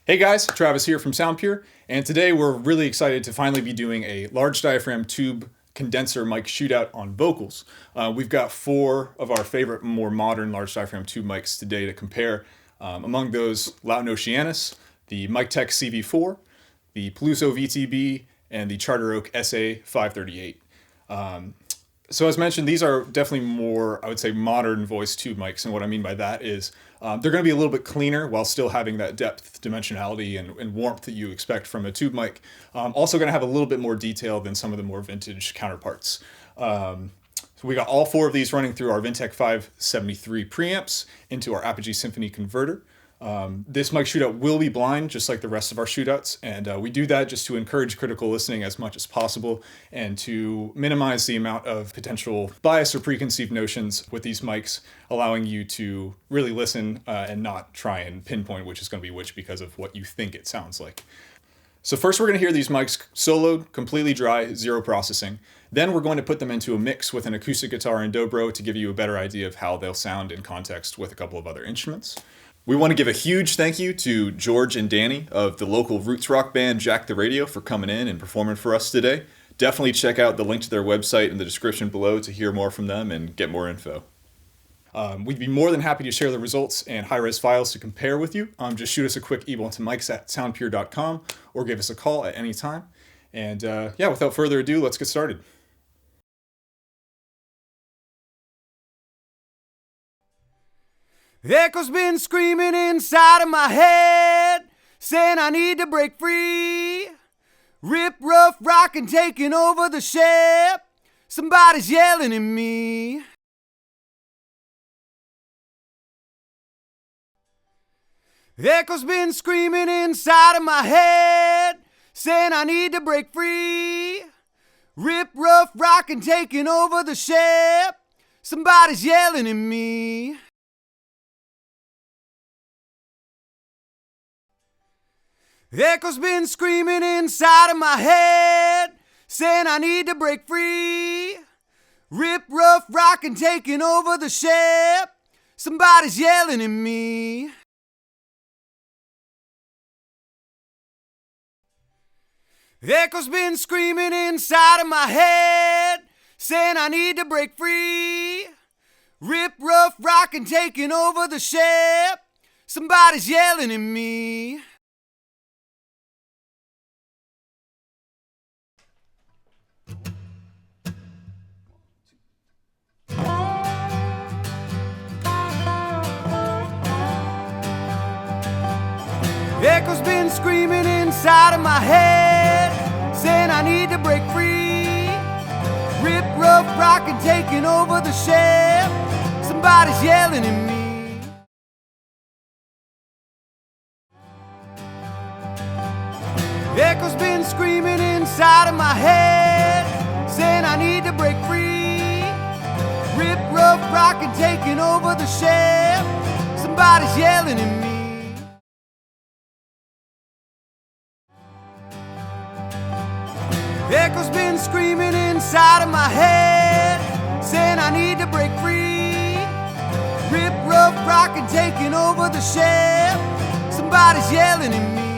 Hey guys, Travis here from SoundPure, and today we're really excited to finally be doing a large diaphragm tube condenser mic shootout on vocals. We've got 4 of our favorite more modern large diaphragm tube mics today to compare. Among those, Lauten Oceanus, the Miktek CV4, the Peluso VTB, and the CharterOak SA538. So as mentioned, these are definitely more, I would say, modern voice tube mics, and what I mean by that is they're going to be a little bit cleaner while still having that depth, dimensionality, and warmth that you expect from a tube mic. Also going to have a little bit more detail than some of the more vintage counterparts. So we got all 4 of these running through our Vintech 573 preamps into our Apogee Symphony converter. This mic shootout will be blind, just like the rest of our shootouts, and we do that just to encourage critical listening as much as possible and to minimize the amount of potential bias or preconceived notions with these mics, allowing you to really listen and not try and pinpoint which is going to be which because of what you think it sounds like. So first we're going to hear these mics soloed, completely dry, zero processing. Then we're going to put them into a mix with an acoustic guitar and dobro to give you a better idea of how they'll sound in context with a couple of other instruments. We want to give a huge thank you to George and Danny of the local roots rock band Jack the Radio for coming in and performing for us today. Definitely check out the link to their website in the description below to hear more from them and get more info. We'd be more than happy to share the results and high-res files to compare with you. Just shoot us a quick email to mics@soundpure.com or give us a call at any time. And yeah, without further ado, let's get started. Echo's been screaming inside of my head, saying I need to break free. Rip, rough, rockin', taking over the ship. Somebody's yelling at me. Echo's been screaming inside of my head, saying I need to break free. Rip, rough, rockin', taking over the ship. Somebody's yelling at me. Echo's been screaming inside of my head, saying I need to break free. Rip, rough, rockin', taking over the ship. Somebody's yelling at me. Echo's been screaming inside of my head, saying I need to break free. Rip, rough, rockin', taking over the ship. Somebody's yelling at me. Echo's been screaming inside of my head, saying I need to break free. Rip, rough, rockin', taking over the ship. Somebody's yelling at me. Echo's been screaming inside of my head, saying I need to break free. Rip, rough, rockin', taking over the ship. Somebody's yelling at me. Echo's been screaming inside of my head, saying I need to break free. Rip, rough, rockin', taking over the ship. Somebody's yelling at me.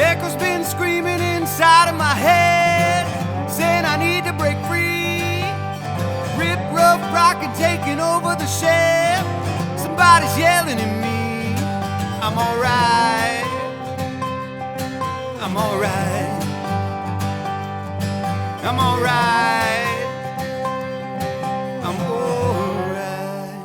Echo's been screaming inside of my head, saying I need to break free. Rip, rough, rockin', taking over the ship. Somebody's yelling at me. I'm alright. I'm alright. I'm alright. I'm alright.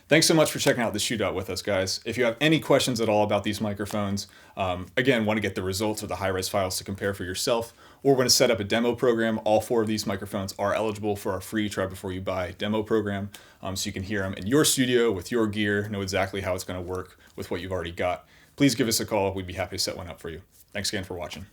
Thanks so much for checking out the shootout with us, guys. If you have any questions at all about these microphones, again, want to get the results or the high-res files to compare for yourself, or want to set up a demo program, all 4 of these microphones are eligible for our free try before you buy demo program, so you can hear them in your studio with your gear, know exactly how it's going to work with what you've already got. Please give us a call. We'd be happy to set one up for you. Thanks again for watching.